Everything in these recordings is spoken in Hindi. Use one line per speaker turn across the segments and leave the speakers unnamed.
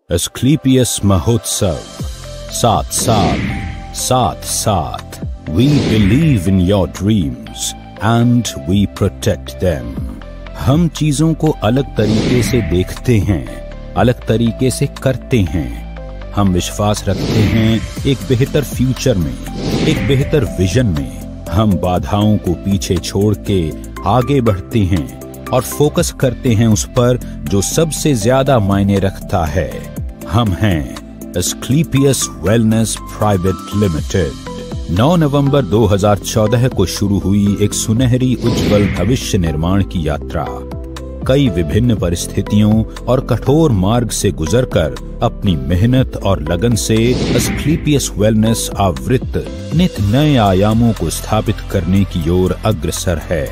एस्क्लेपियस महोत्सव 7 साल 7 साथ we believe in your dreams and we protect them. हम चीजों को अलग तरीके से देखते हैं, अलग तरीके से करते हैं। हम विश्वास रखते हैं एक बेहतर फ्यूचर में, एक बेहतर विजन में। हम बाधाओं को पीछे छोड़ के आगे बढ़ते हैं और फोकस करते हैं उस पर जो सबसे ज्यादा मायने रखता है। हम हैं एस्क्लेपियस वेलनेस प्राइवेट लिमिटेड। 9 नवंबर 2014 को शुरू हुई एक सुनहरी उज्जवल भविष्य निर्माण की यात्रा कई विभिन्न परिस्थितियों और कठोर मार्ग से गुजरकर अपनी मेहनत और लगन से एस्क्लेपियस वेलनेस आवृत्त नित नए आयामों को स्थापित करने की ओर अग्रसर है।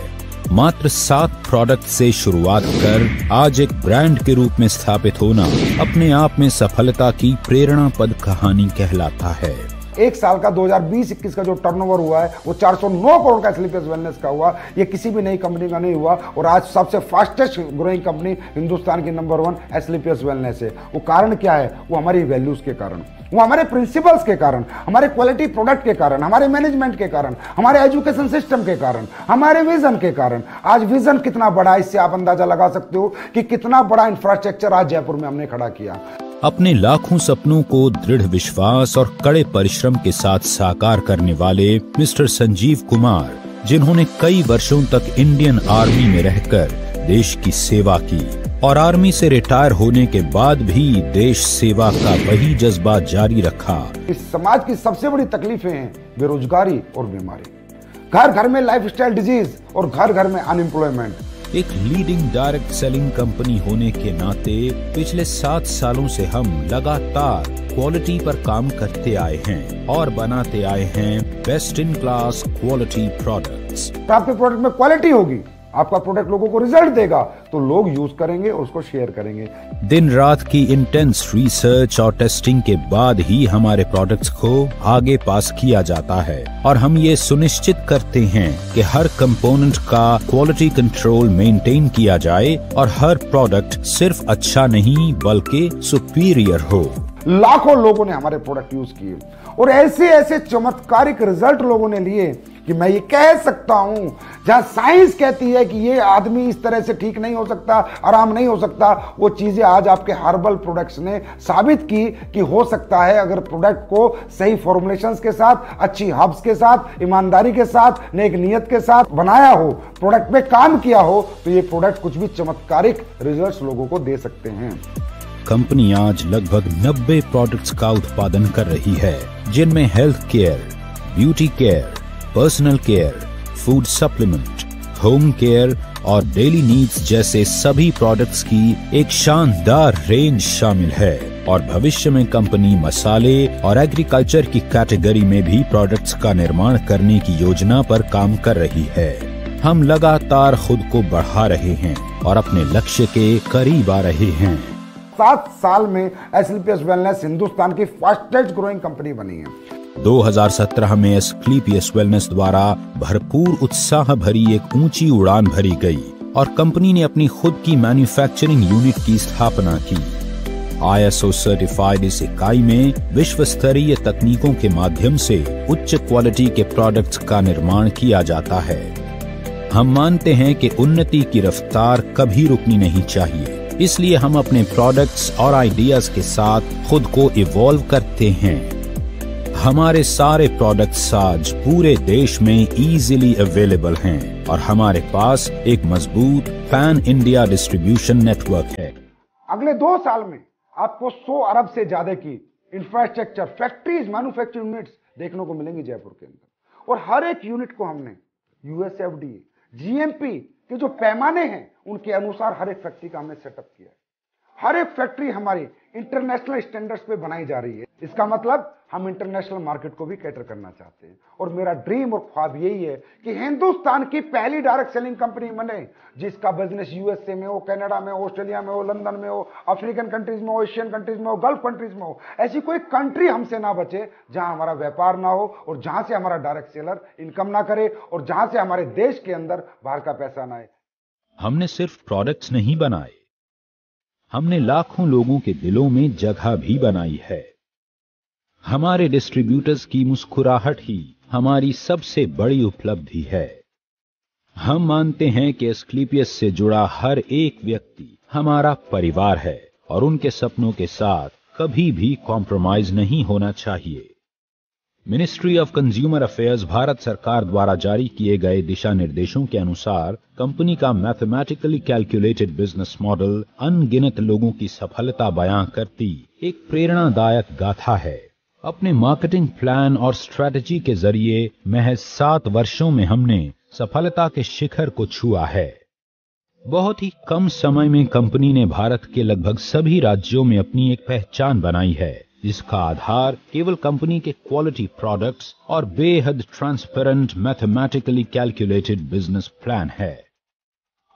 मात्र 7 प्रोडक्ट से शुरुआत कर आज एक ब्रांड के रूप में स्थापित होना अपने आप में सफलता की प्रेरणापद कहानी कहलाता है।
एक साल का 2020-21 का जो टर्नओवर हुआ है वो 409 करोड़ का एस्क्लेपियस वेलनेस का हुआ। ये किसी भी नई कंपनी का नहीं हुआ और आज सबसे फास्टेस्ट ग्रोइंग कंपनी हिंदुस्तान की नंबर 1 एस्क्लेपियस वेलनेस है। वो कारण क्या है? वो हमारी वैल्यूज के कारण, वो हमारे प्रिंसिपल्स के कारण, हमारे क्वालिटी प्रोडक्ट के कारण, हमारे मैनेजमेंट के कारण, हमारे एजुकेशन सिस्टम के कारण, हमारे विजन के कारण। आज विजन कितना बड़ा है इससे आप अंदाजा लगा सकते हो कि कितना बड़ा इंफ्रास्ट्रक्चर आज जयपुर में हमने खड़ा किया।
अपने लाखों सपनों को दृढ़ विश्वास और कड़े परिश्रम के साथ साकार करने वाले मिस्टर संजीव कुमार, जिन्होंने कई वर्षों तक इंडियन आर्मी में रहकर देश की सेवा की और आर्मी से रिटायर होने के बाद भी देश सेवा का वही जज्बा जारी रखा।
इस समाज की सबसे बड़ी तकलीफें हैं बेरोजगारी और बीमारी, घर घर में लाइफस्टाइल डिजीज और घर घर में अनएम्प्लॉयमेंट।
एक लीडिंग डायरेक्ट सेलिंग कंपनी होने के नाते पिछले 7 सालों से हम लगातार क्वालिटी पर काम करते आए हैं और बनाते आए हैं best in class quality products.
आपके प्रोडक्ट में क्वालिटी होगी, आपका प्रोडक्ट लोगों को रिजल्ट देगा तो लोग यूज करेंगे और उसको शेयर करेंगे।
दिन रात की इंटेंस रिसर्च और टेस्टिंग के बाद ही हमारे प्रोडक्ट्स को आगे पास किया जाता है और हम ये सुनिश्चित करते हैं कि हर कंपोनेंट का क्वालिटी कंट्रोल मेंटेन किया जाए और हर प्रोडक्ट सिर्फ अच्छा नहीं बल्कि सुपीरियर हो।
लाखों लोगों ने हमारे प्रोडक्ट यूज किए और ऐसे ऐसे चमत्कारिक रिजल्ट लोगों ने लिए कि मैं ये कह सकता हूं, जहां साइंस कहती है कि ये आदमी इस तरह से ठीक नहीं हो सकता, आराम नहीं हो सकता, वो चीजें आज आपके हर्बल प्रोडक्ट्स ने साबित की कि हो सकता है। अगर प्रोडक्ट को सही फॉर्मुलेशंस के साथ, अच्छी हर्ब्स के साथ, ईमानदारी के साथ, नेक नियत के साथ बनाया हो, प्रोडक्ट पे काम किया हो, तो ये प्रोडक्ट कुछ भी चमत्कारिक रिजल्ट्स लोगों को दे सकते हैं।
कंपनी आज लगभग 90 प्रोडक्ट्स का उत्पादन कर रही है, जिनमें health care, beauty care, personal care, food supplement, home care और डेली नीड्स जैसे सभी प्रोडक्ट्स की एक शानदार रेंज शामिल है। और भविष्य में कंपनी मसाले और एग्रीकल्चर की कैटेगरी में भी प्रोडक्ट्स का निर्माण करने की योजना पर काम कर रही है। हम लगातार खुद को बढ़ा रहे हैं और अपने लक्ष्य के करीब आ रहे हैं।
7 साल में एस्क्लेपियस वेलनेस हिंदुस्तान की फास्टेस्ट ग्रोइंग कंपनी बनी है।
2017 में एस्क्लेपियस वेलनेस द्वारा भरपूर उत्साह भरी एक ऊंची उड़ान भरी गई और कंपनी ने अपनी खुद की मैन्युफैक्चरिंग यूनिट की स्थापना की। ISO सर्टिफाइड इस इकाई में विश्व स्तरीय तकनीकों के माध्यम से उच्च क्वालिटी के प्रोडक्ट्स का निर्माण किया जाता है। हम मानते हैं कि उन्नति की रफ्तार कभी रुकनी नहीं चाहिए, इसलिए हम अपने प्रोडक्ट्स और आइडियाज के साथ खुद को इवॉल्व करते हैं। हमारे सारे प्रोडक्ट्स आज पूरे देश में इजीली अवेलेबल हैं और हमारे पास एक मजबूत पैन इंडिया डिस्ट्रीब्यूशन नेटवर्क है।
अगले 2 साल में आपको 100 अरब से ज्यादा की इंफ्रास्ट्रक्चर, फैक्ट्रीज, मैन्युफैक्चरिंग यूनिट्स देखने को मिलेंगी जयपुर के अंदर और हर एक यूनिट को हमने USFDA, GMP के जो पैमाने हैं उनके अनुसार हर एक फैक्ट्री का हमने सेटअप किया है। हर एक फैक्ट्री हमारी इंटरनेशनल स्टैंडर्ड्स पे बनाई जा रही है। इसका मतलब हम इंटरनेशनल मार्केट को भी कैटर करना चाहते हैं और मेरा ड्रीम और ख्वाब यही है कि हिंदुस्तान की पहली डायरेक्ट सेलिंग कंपनी बने जिसका बिजनेस USA में हो, कनाडा में हो, ऑस्ट्रेलिया में हो, लंदन में हो, अफ्रीकन कंट्रीज में हो, एशियन कंट्रीज में हो, गल्फ कंट्रीज में हो। ऐसी कोई कंट्री हमसे ना बचे जहां हमारा व्यापार ना हो और जहां से हमारा डायरेक्ट सेलर इनकम ना करे और जहां से हमारे देश के अंदर बाहर का पैसा ना आए।
हमने सिर्फ प्रोडक्ट्स नहीं बनाए, हमने लाखों लोगों के दिलों में जगह भी बनाई है। हमारे डिस्ट्रीब्यूटर्स की मुस्कुराहट ही हमारी सबसे बड़ी उपलब्धि है। हम मानते हैं कि एस्क्लेपियस से जुड़ा हर एक व्यक्ति हमारा परिवार है और उनके सपनों के साथ कभी भी कॉम्प्रोमाइज नहीं होना चाहिए। Ministry of consumer affairs Bharat सरकार द्वारा जारी किए गए दिशा निर्देशों के अनुसार कंपनी का मैथमेटिकली कैलकुलेटेड बिजनेस मॉडल अनगिनत लोगों की सफलता बयां करती एक प्रेरणादायक गाथा है। अपने मार्केटिंग प्लान और स्ट्रेटजी के जरिए महज 7 वर्षों में हमने सफलता के शिखर को छुआ है। बहुत ही कम समय में कंपनी ने भारत के लगभग सभी राज्यों में अपनी एक पहचान बनाई है, जिसका आधार केवल कंपनी के क्वालिटी प्रोडक्ट्स और बेहद transparent mathematically calculated business plan है।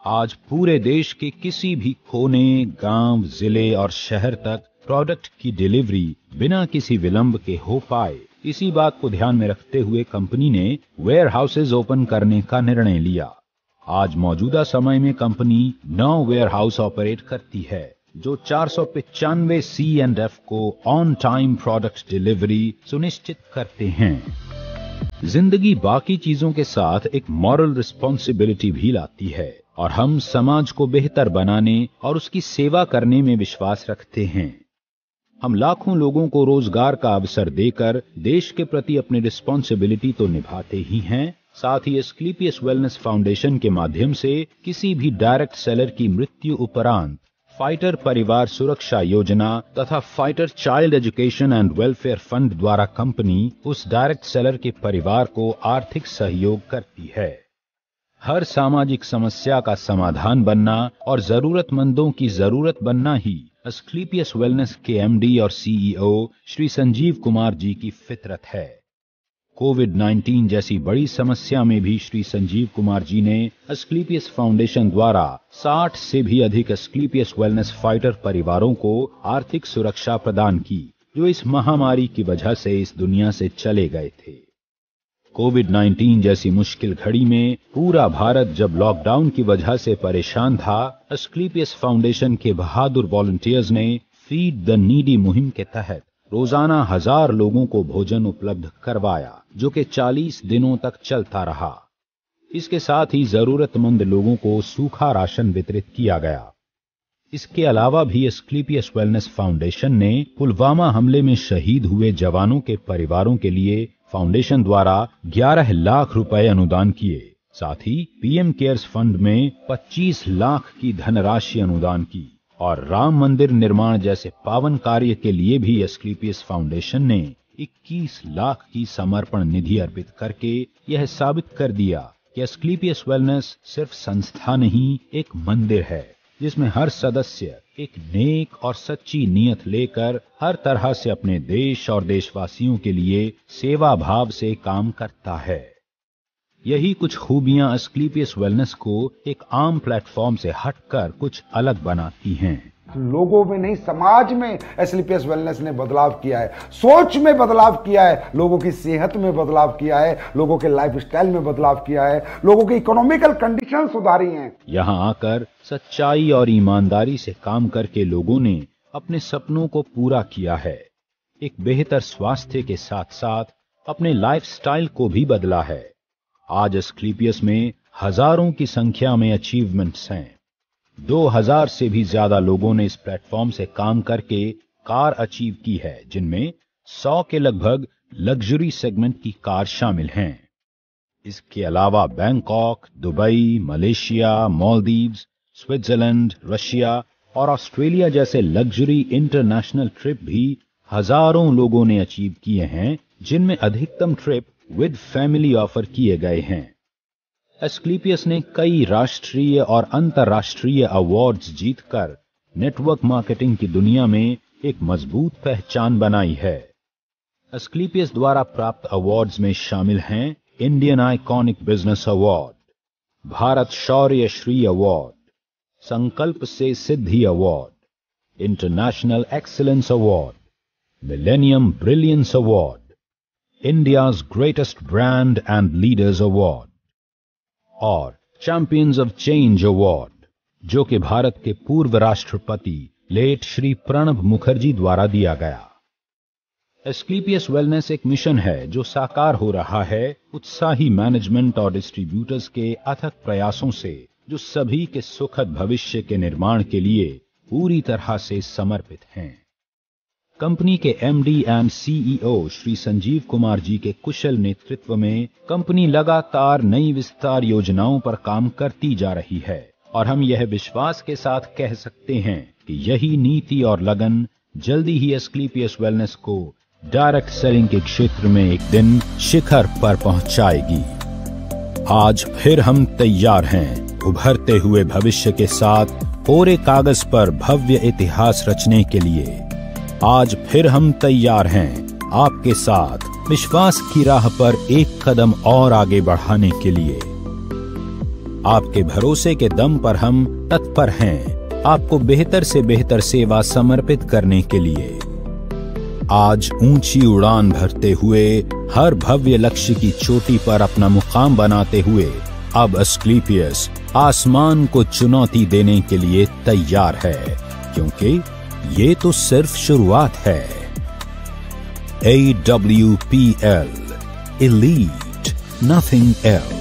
आज पूरे देश के किसी भी कोने, गांव, जिले और शहर तक प्रोडक्ट की डिलीवरी बिना किसी विलंब के हो पाए, इसी बात को ध्यान में रखते हुए कंपनी ने वेयर हाउसेज ओपन करने का निर्णय लिया। आज मौजूदा समय में कंपनी 9 वेयर हाउस ऑपरेट करती है, जो 495 C&F को ऑन टाइम प्रोडक्ट डिलीवरी सुनिश्चित करते हैं। जिंदगी बाकी चीजों के साथ एक मॉरल रिस्पॉन्सिबिलिटी भी लाती है और हम समाज को बेहतर बनाने और उसकी सेवा करने में विश्वास रखते हैं। हम लाखों लोगों को रोजगार का अवसर देकर देश के प्रति अपनी रिस्पॉन्सिबिलिटी तो निभाते ही हैं, साथ ही एस्क्लेपियस वेलनेस फाउंडेशन के माध्यम से किसी भी डायरेक्ट सेलर की मृत्यु उपरांत फाइटर परिवार सुरक्षा योजना तथा fighter child education and welfare fund द्वारा कंपनी उस डायरेक्ट सेलर के परिवार को आर्थिक सहयोग करती है। हर सामाजिक समस्या का समाधान बनना और जरूरतमंदों की जरूरत बनना ही एस्क्लेपियस वेलनेस के एमडी और सीईओ श्री संजीव कुमार जी की फितरत है। कोविड-19 जैसी बड़ी समस्या में भी श्री संजीव कुमार जी ने एस्क्लेपियस फाउंडेशन द्वारा 60 से भी अधिक एस्क्लेपियस वेलनेस फाइटर परिवारों को आर्थिक सुरक्षा प्रदान की, जो इस महामारी की वजह से इस दुनिया से चले गए थे। कोविड-19 जैसी मुश्किल घड़ी में पूरा भारत जब लॉकडाउन की वजह से परेशान था, एस्क्लेपियस फाउंडेशन के बहादुर वॉलंटियर्स ने फीड द नीडी मुहिम के तहत रोजाना 1000 लोगों को भोजन उपलब्ध करवाया, जो कि 40 दिनों तक चलता रहा। इसके साथ ही जरूरतमंद लोगों को सूखा राशन वितरित किया गया। इसके अलावा भी एस्क्लेपियस वेलनेस फाउंडेशन ने पुलवामा हमले में शहीद हुए जवानों के परिवारों के लिए फाउंडेशन द्वारा 11 लाख रुपए अनुदान किए। साथ ही पीएम केयर्स फंड में 25 लाख की धनराशि अनुदान की और राम मंदिर निर्माण जैसे पावन कार्य के लिए भी एस्क्लेपियस फाउंडेशन ने 21 लाख की समर्पण निधि अर्पित करके यह साबित कर दिया कि एस्क्लेपियस वेलनेस सिर्फ संस्था नहीं, एक मंदिर है, जिसमें हर सदस्य एक नेक और सच्ची नीयत लेकर हर तरह से अपने देश और देशवासियों के लिए सेवा भाव से काम करता है। यही कुछ खूबियां एस्क्लेपियस वेलनेस को एक आम प्लेटफॉर्म से हटकर कुछ अलग बनाती हैं।
लोगों में नहीं, समाज में एस्क्लेपियस वेलनेस ने बदलाव किया है, सोच में बदलाव किया है, लोगों की सेहत में बदलाव किया है, लोगों के लाइफस्टाइल में बदलाव किया है, लोगों की इकोनॉमिकल कंडीशन सुधारी हैं।
यहाँ आकर सच्चाई और ईमानदारी से काम करके लोगों ने अपने सपनों को पूरा किया है। एक बेहतर स्वास्थ्य के साथ साथ अपने लाइफस्टाइल को भी बदला है। आज एस्क्लेपियस में हजारों की संख्या में अचीवमेंट्स हैं। 2000 से भी ज्यादा लोगों ने इस प्लेटफॉर्म से काम करके कार अचीव की है, जिनमें 100 के लगभग लग्जरी सेगमेंट की कार शामिल हैं। इसके अलावा Bangkok, Dubai, Malaysia, Maldives, Switzerland, Russia और ऑस्ट्रेलिया जैसे लग्जरी इंटरनेशनल ट्रिप भी हजारों लोगों ने अचीव किए हैं, जिनमें अधिकतम ट्रिप विद फैमिली ऑफर किए गए हैं। एस्क्लेपियस ने कई राष्ट्रीय और अंतर्राष्ट्रीय अवार्ड्स जीतकर नेटवर्क मार्केटिंग की दुनिया में एक मजबूत पहचान बनाई है। एस्क्लेपियस द्वारा प्राप्त अवार्ड्स में शामिल हैं Indian iconic business award, Bharat Shaurya Shri award, Sankalp se Siddhi award, international excellence award, millennium brilliance award, India's greatest brand and leaders award और चैंपियंस ऑफ चेंज अवार्ड, जो कि भारत के पूर्व राष्ट्रपति लेट श्री प्रणब मुखर्जी द्वारा दिया गया। एस्क्लेपियस वेलनेस एक मिशन है जो साकार हो रहा है उत्साही मैनेजमेंट और डिस्ट्रीब्यूटर्स के अथक प्रयासों से, जो सभी के सुखद भविष्य के निर्माण के लिए पूरी तरह से समर्पित हैं। कंपनी के MD and CEO Shri Sanjeev Kumar ji के कुशल नेतृत्व में कंपनी लगातार नई विस्तार योजनाओं पर काम करती जा रही है और हम यह विश्वास के साथ कह सकते हैं कि यही नीति और लगन जल्दी ही एस्क्लेपियस वेलनेस को डायरेक्ट सेलिंग के क्षेत्र में एक दिन शिखर पर पहुंचाएगी। आज फिर हम तैयार हैं उभरते हुए भविष्य के साथ कोरे कागज पर भव्य इतिहास रचने के लिए। आज फिर हम तैयार हैं आपके साथ विश्वास की राह पर एक कदम और आगे बढ़ाने के लिए। आपके भरोसे के दम पर हम तत्पर हैं आपको बेहतर से बेहतर सेवा समर्पित करने के लिए। आज ऊंची उड़ान भरते हुए हर भव्य लक्ष्य की चोटी पर अपना मुकाम बनाते हुए अब एस्क्लेपियस आसमान को चुनौती देने के लिए तैयार है, क्योंकि ये तो सिर्फ शुरुआत है। AWPL, Elite, nothing else।